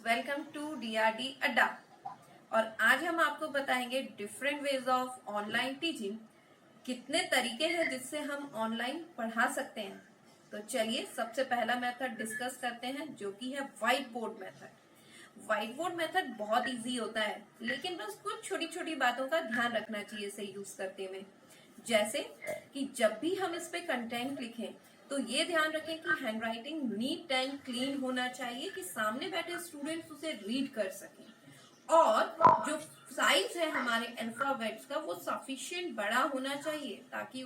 Welcome to DRD अड्डा। और आज हम आपको बताएंगे different ways of online teaching. कितने तरीके हैं जिससे हम ऑनलाइन पढ़ा सकते हैं। तो चलिए सबसे पहला मेथड डिस्कस करते हैं, जो कि है white board method. White board method बहुत इजी होता है, लेकिन बस कुछ छोटी छोटी बातों का ध्यान रखना चाहिए इसे यूज करते में। जैसे कि जब भी हम इस पे कंटेंट लिखें तो ये ध्यान रखें कि हैंडराइटिंग नीट एंड क्लीन होना चाहिए, कि सामने बैठे स्टूडेंट्स उसे रीड कर सकें। और जो साइज है हमारे अल्फाबेट्स का वो सफिशिएंट बड़ा होना चाहिए ताकि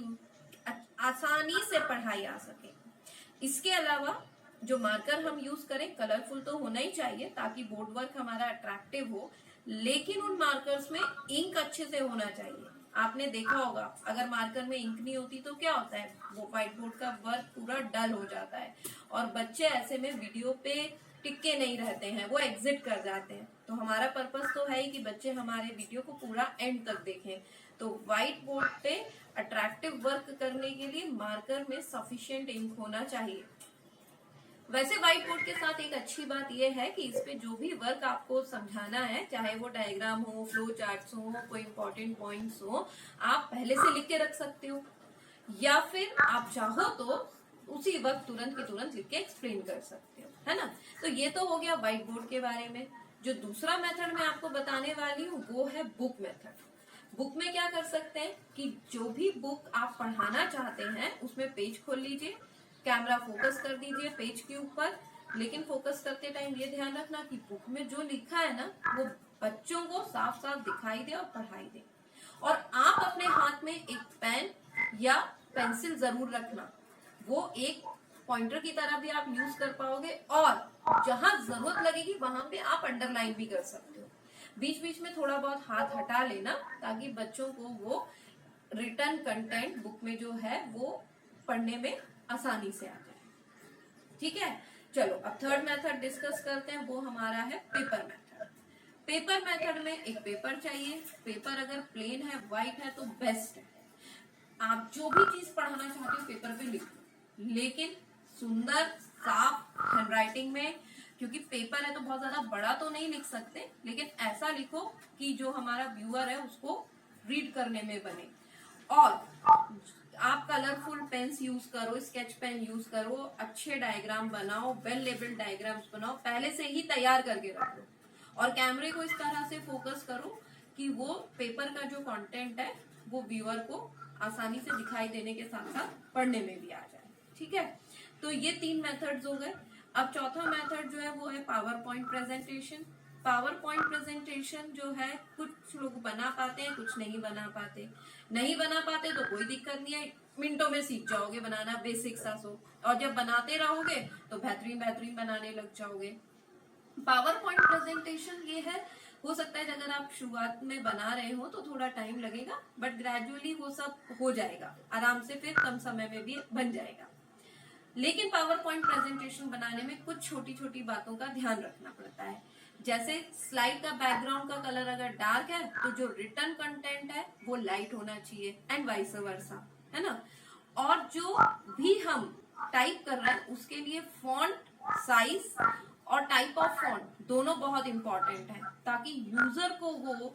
आसानी से पढ़ाई आ सके। इसके अलावा जो मार्कर हम यूज करें कलरफुल तो होना ही चाहिए ताकि बोर्ड वर्क हमारा अट्रैक्टिव हो, लेकिन उन मार्कर्स में इंक अच्छे से होना चाहिए। आपने देखा होगा अगर मार्कर में इंक नहीं होती तो क्या होता है, वो व्हाइट बोर्ड का वर्क पूरा डल हो जाता है और बच्चे ऐसे में वीडियो पे टिके नहीं रहते हैं, वो एग्जिट कर जाते हैं। तो हमारा पर्पस तो है ही कि बच्चे हमारे वीडियो को पूरा एंड तक देखें। तो व्हाइट बोर्ड पे अट्रैक्टिव वर्क करने के लिए मार्कर में सफिशिएंट इंक होना चाहिए। वैसे व्हाइट बोर्ड के साथ एक अच्छी बात यह है कि इस पे जो भी वर्क आपको समझाना है, चाहे वो डायग्राम हो, फ्लो चार्ट्स हो, कोई इंपॉर्टेंट पॉइंट्स हो, आप पहले से लिख के रख सकते हो, या फिर आप चाहो तो उसी वक्त तुरंत की तुरंत लिख के एक्सप्लेन कर सकते हो, है ना। तो ये तो हो गया व्हाइट बोर्ड के बारे में। जो दूसरा मेथड मैं आपको बताने वाली हूँ वो है बुक मेथड। बुक में क्या कर सकते हैं कि जो भी बुक आप पढ़ाना चाहते हैं उसमें पेज खोल लीजिए, कैमरा फोकस कर दीजिए पेज के ऊपर, लेकिन फोकस करते टाइम ये ध्यान रखना कि बुक में जो लिखा है ना वो बच्चों को साफ साफ दिखाई दे और पढ़ाई दे। और आप अपने हाथ में एक पेन या पेंसिल जरूर रखना, वो एक पॉइंटर की तरह भी आप यूज कर पाओगे, और जहां जरूरत लगेगी वहां पे आप अंडरलाइन भी कर सकते हो। बीच बीच में थोड़ा बहुत हाथ हटा लेना ताकि बच्चों को वो रिटन कंटेंट बुक में जो है वो पढ़ने में आसानी से आ जाए। ठीक है, चलो अब थर्ड मेथड डिस्कस करते हैं, वो हमारा है पेपर मेथड। पेपर मेथड में एक पेपर चाहिए। पेपर अगर प्लेन है, व्हाइट है तो बेस्ट है। आप जो भी चीज पढ़ाना चाहते हो पेपर पे लिखो, लेकिन सुंदर साफ हैंडराइटिंग में, क्योंकि पेपर है तो बहुत ज्यादा बड़ा तो नहीं लिख सकते, लेकिन ऐसा लिखो कि जो हमारा व्यूअर है उसको रीड करने में बने। और आप कलरफुल पेन्स यूज करो, स्केच पेन यूज करो, अच्छे डायग्राम बनाओ, वेल लेबल्ड डायग्राम्स बनाओ, पहले से ही तैयार करके रखो। और कैमरे को इस तरह से फोकस करो कि वो पेपर का जो कंटेंट है वो व्यूअर को आसानी से दिखाई देने के साथ साथ पढ़ने में भी आ जाए। ठीक है, तो ये 3 मेथड्स हो गए। अब चौथा मेथड जो है वो है power point presentation. Power point presentation जो है कुछ लोग बना पाते हैं, कुछ नहीं बना पाते। नहीं बना पाते तो कोई दिक्कत नहीं है, मिनटों में सीख जाओगे बनाना, बेसिक सा सो। और जब बनाते रहोगे तो बेहतरीन बेहतरीन बनाने लग जाओगे। पावर पॉइंट प्रेजेंटेशन ये है, हो सकता है अगर आप शुरुआत में बना रहे हो तो थोड़ा टाइम लगेगा, बट ग्रेजुअली वो सब हो जाएगा आराम से, फिर कम समय में भी बन जाएगा। लेकिन पावर पॉइंट प्रेजेंटेशन बनाने में कुछ छोटी छोटी बातों का ध्यान रखना पड़ता है। जैसे स्लाइड का बैकग्राउंड का कलर अगर डार्क है तो जो रिटन कंटेंट है वो लाइट होना चाहिए, एंड वाइस वर्सा, है ना। और जो भी हम टाइप कर रहे हैं उसके लिए फॉन्ट साइज और टाइप ऑफ फॉन्ट दोनों बहुत इंपॉर्टेंट है, ताकि यूजर को वो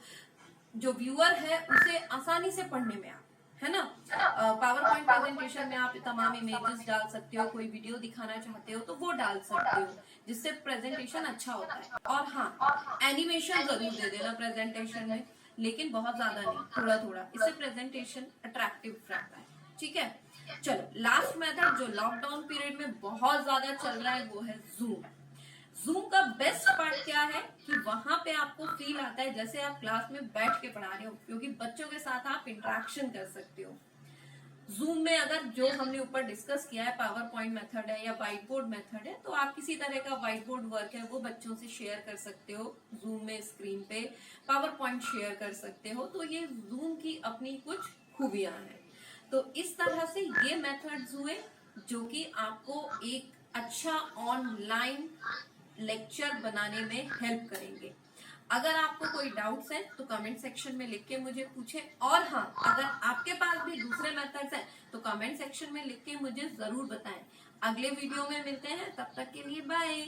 जो व्यूअर है उसे आसानी से पढ़ने में आए, है ना। पावर पॉइंट प्रेजेंटेशन में आप तमाम इमेजेस डाल सकते हो, कोई वीडियो दिखाना चाहते हो तो वो डाल सकते हो, जिससे प्रेजेंटेशन अच्छा होता है। और हाँ, एनिमेशन जरूर दे देना प्रेजेंटेशन में, लेकिन बहुत ज्यादा नहीं, थोड़ा थोड़ा, इससे प्रेजेंटेशन अट्रैक्टिव रहता है। ठीक है, चलो लास्ट मेथड जो लॉकडाउन पीरियड में बहुत ज्यादा चल रहा है वो है जूम। जूम का बेस्ट पार्ट क्या है कि वहां पे आपको फील आता है जैसे आप क्लास में बैठ के पढ़ा रहे हो, क्योंकि बच्चों के साथ आप इंटरेक्शन कर सकते हो। जूम में अगर जो हमने ऊपर डिस्कस किया है पावर पॉइंट मेथड है या व्हाइट बोर्ड मेथड है, तो आप किसी तरह का व्हाइट बोर्ड वर्क है वो बच्चों से शेयर कर सकते हो। जूम में स्क्रीन पे पावर पॉइंट शेयर कर सकते हो, तो ये जूम की अपनी कुछ खूबियां हैं। तो इस तरह से ये मेथड्स हुए जो कि आपको एक अच्छा ऑनलाइन लेक्चर बनाने में हेल्प करेंगे। अगर आपको कोई डाउट्स हैं तो कमेंट सेक्शन में लिख के मुझे पूछें, और हाँ, अगर आपके पास भी दूसरे मेथड्स हैं तो कमेंट सेक्शन में लिख के मुझे जरूर बताएं। अगले वीडियो में मिलते हैं, तब तक के लिए बाय।